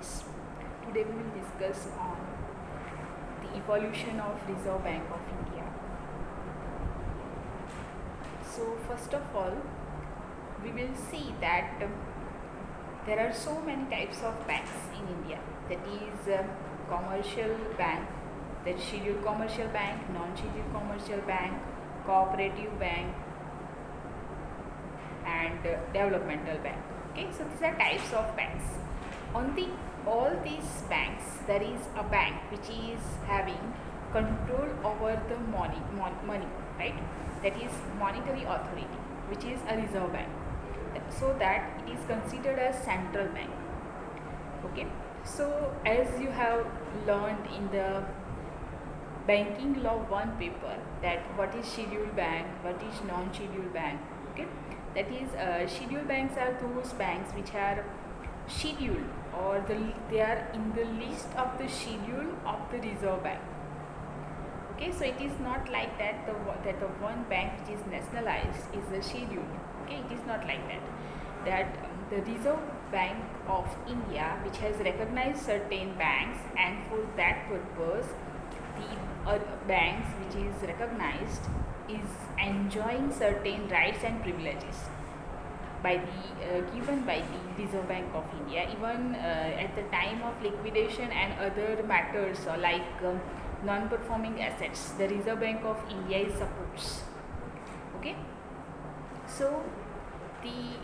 students. Today we will discuss on the evolution of Reserve Bank of India. So first of all, we will see that there are so many types of banks in India. That is commercial bank, that scheduled commercial bank, non-scheduled commercial bank, cooperative bank, and developmental bank. Okay, so these are types of banks. On the all these banks, there is a bank which is having control over the money, right? That is monetary authority, which is a reserve bank. So that it is considered as central bank. Okay, so as you have learned in the banking law 1 paper, that what is scheduled bank, what is non-scheduled bank. Okay, that is scheduled banks are those banks which are scheduled, or they are in the list of the schedule of the reserve bank. Okay, so it is not like that the one bank which is nationalized is the scheduled. Okay, it is not like that. The Reserve Bank of India, which has recognized certain banks, and for that purpose the banks which is recognized is enjoying certain rights and privileges by the given by the Reserve Bank of India, even at the time of liquidation and other matters like non-performing assets, the Reserve Bank of India is supports. Okay, so the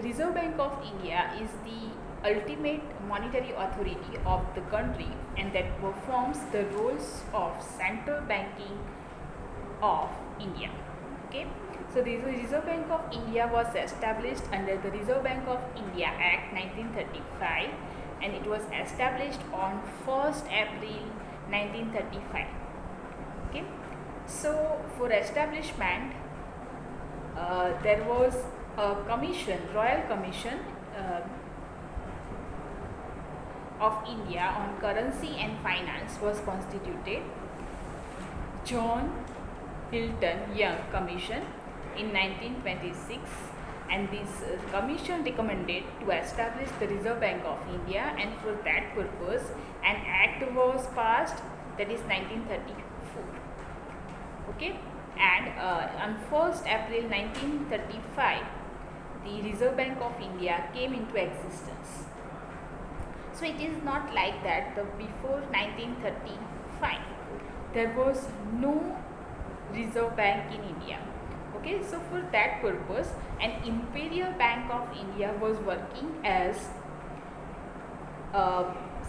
Reserve Bank of India is the ultimate monetary authority of the country, and that performs the roles of central banking of India. Okay, so the Reserve Bank of India was established under the Reserve Bank of India Act 1935, and it was established on 1st April 1935. Okay, so for establishment there was a commission, Royal Commission of India on Currency and Finance was constituted. John Hilton Young Commission in 1926, and this commission recommended to establish the Reserve Bank of India, and for that purpose an act was passed, that is 1934. Okay, and on 1st April 1935 the Reserve Bank of India came into existence. So it is not like that before 1935 there was no Reserve Bank in India. Okay, so for that purpose an Imperial Bank of India was working as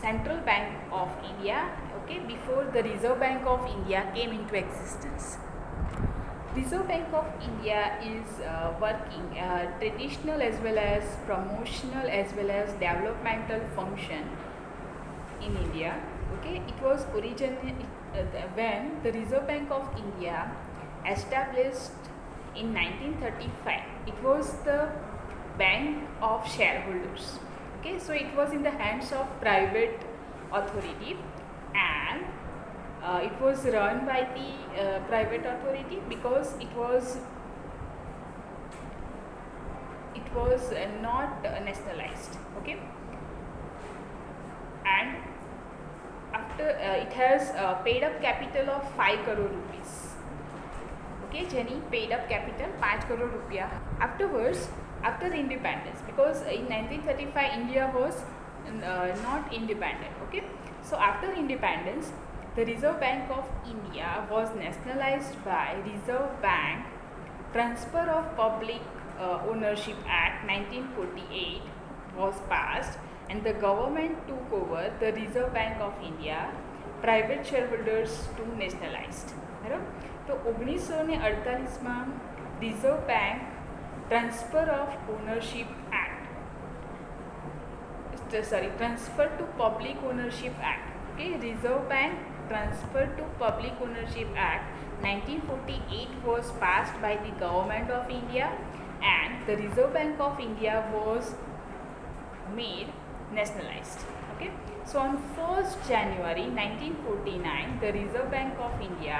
Central Bank of India, okay, before the Reserve Bank of India came into existence. Reserve Bank of India is working traditional as well as promotional as well as developmental function in India. Okay, it was originally when the Reserve Bank of India established in 1935, it was the bank of shareholders. Okay, so it was in the hands of private authority, and it was run by the private authority because it was not nationalized. Okay, and after it has paid up capital of 5 crore rupees. Okay, Jenny, paid up capital 5 crore rupiah. Afterwards, after the independence, because in 1935 India was not independent. Okay, so after independence the Reserve Bank of India was nationalized by Reserve Bank Transfer of Public Ownership Act 1948 was passed, and the government took over the Reserve Bank of India, private shareholders to nationalized. બરાબર, તો 1948 reserve bank transfer of ownership act transfer two public ownership act. Okay, Reserve Bank Transfer to Public Ownership Act 1948 was passed by the Government of India, and the Reserve Bank of India was made nationalized. Okay, so on 1st January 1949 the Reserve Bank of India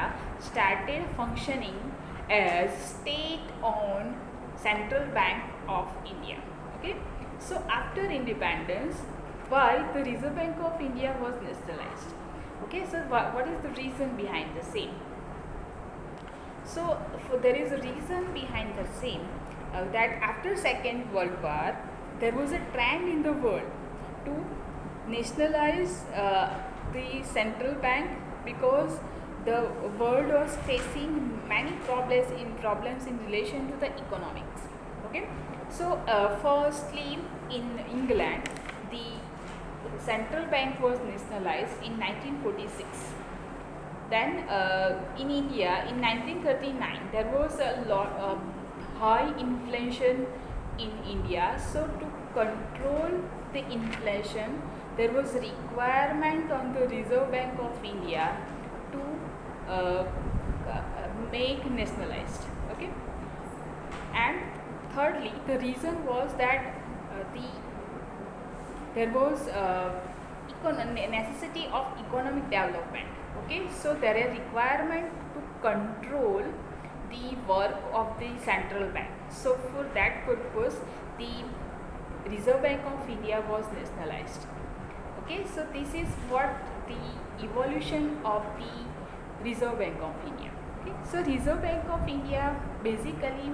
started functioning as state-owned Central Bank of India. Okay, so after independence why the Reserve Bank of India was nationalized. Okay, so what is the reason behind the same? So there is a reason behind the same, that after Second World War there was a trend in the world to nationalize the central bank, because the world was facing many problems in relation to the economics. Okay, so firstly in England the central bank was nationalized in 1946. Then in India in 1939 there was a lot of high inflation in India. So to control the inflation there was requirement on the Reserve Bank of India to make nationalized. Okay, and thirdly the reason was that there was necessity of economic development. Okay, so there is requirement to control the work of the central bank. So for that purpose the Reserve Bank of India was nationalized. Okay, so this is what the evolution of the Reserve Bank of India. Okay, so Reserve Bank of India basically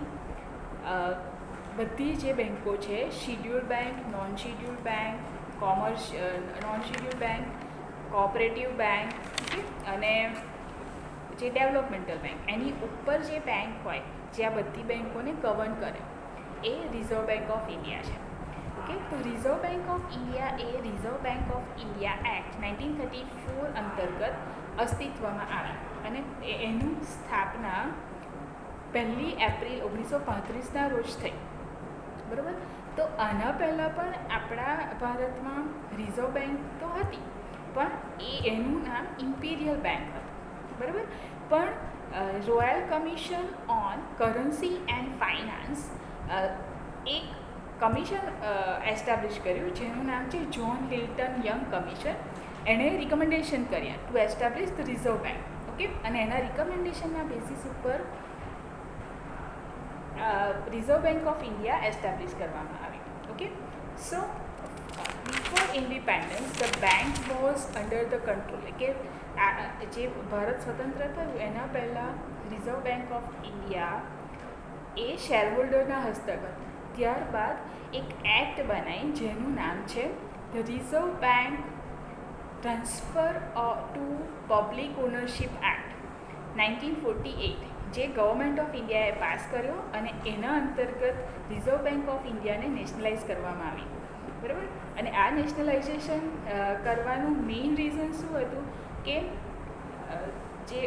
બધી જે બેન્કો છે, schedule bank, non schedule bank, non schedule bank, cooperative bank, okay, અને જે developmental bank, એની ઉપર જે bank હોય જે આ બધી બેંકોને ગવર્ન કરે એ રિઝર્વ બેંક ઓફ ઇન્ડિયા છે. ઓકે, તો reserve bank of India A reserve bank of India act 1934 અંતર્ગત અસ્તિત્વમાં આવી અને એનું સ્થાપના 1 એપ્રિલ 1935ના રોજ થઈ. બરાબર, તો આના પહેલાં પણ આપણા ભારતમાં રિઝર્વ બેંક તો હતી, પણ એનું નામ ઇમ્પિરિયલ બેંક હતું. બરાબર, પણ royal commission on currency and finance એક કમિશન એસ્ટાબ્લિશ કર્યું જેનું નામ છે જ્હોન હિલ્ટન યંગ કમિશન. એણે રિકમેન્ડેશન કર્યા to establish the reserve bank. Okay, અને એના રિકમેન્ડેશનના બેસિસ ઉપર Reserve Bank of India established કરવામાં આવી. Okay, so before independence the bank was under the control. કે જે ભારત સ્વતંત્ર થયું એના પહેલાં રિઝર્વ બેંક ઓફ ઇન્ડિયા એ શેરહોલ્ડરના હસ્તક હતું. ત્યારબાદ એક એક્ટ બનાવી જેનું નામ છે the reserve bank transfer two public ownership act 1948, જે ગવર્મેન્ટ ઓફ ઇન્ડિયાએ પાસ કર્યો અને એના અંતર્ગત રિઝર્વ બેંક ઓફ ઇન્ડિયાને નેશનલાઇઝ કરવામાં આવી. બરાબર, અને આ નેશનલાઇઝેશન કરવાનું મેઇન રીઝન શું હતું કે જે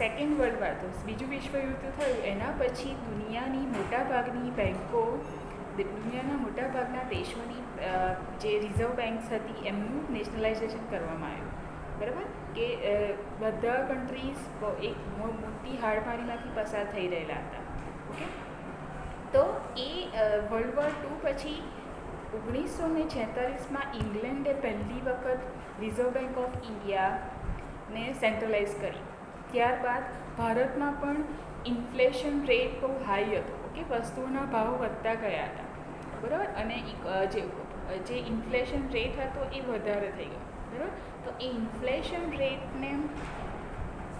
સેકન્ડ વર્લ્ડ વોર હતું, બીજું વિશ્વયુદ્ધ થયું એના પછી દુનિયાની મોટાભાગની બેંકો, દુનિયાના મોટાભાગના દેશોની જે રિઝર્વ બેંક્સ હતી એમનું નેશનલાઇઝેશન કરવામાં આવ્યું. બરાબર, કે બધા કન્ટ્રીઝ એક મોટી હાડમારીમાંથી પસાર થઈ રહેલા હતા. ઓકે, તો એ વર્લ્ડ વોર 2 પછી 1946માં ઇંગ્લેન્ડે પહેલી વખત રિઝર્વ બેંક ઓફ ઇન્ડિયાને સેન્ટ્રલાઇઝ કરી. ત્યારબાદ ભારતમાં પણ ઇન્ફ્લેશન રેટ બહુ હાઈ હતો. ઓકે, વસ્તુઓના ભાવ વધતા ગયા હતા. બરાબર, અને જે ઇન્ફ્લેશન રેટ હતો એ વધારે થઈ ગયો. બરાબર, તો એ ઇન્ફ્લેશન રેટને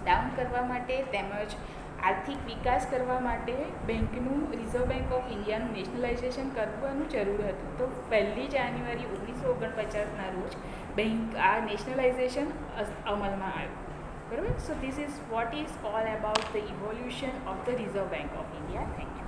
ડાઉન કરવા માટે તેમજ આર્થિક વિકાસ કરવા માટે બેંકનું રિઝર્વ બેંક ઓફ ઇન્ડિયાનું નેશનલાઇઝેશન કરવાનું જરૂર હતું. તો 1 જાન્યુઆરી 1949ના રોજ આ નેશનલાઇઝેશન અમલમાં આવ્યું. બરાબર, so this is what is all about the evolution of the reserve bank of India. Thank you.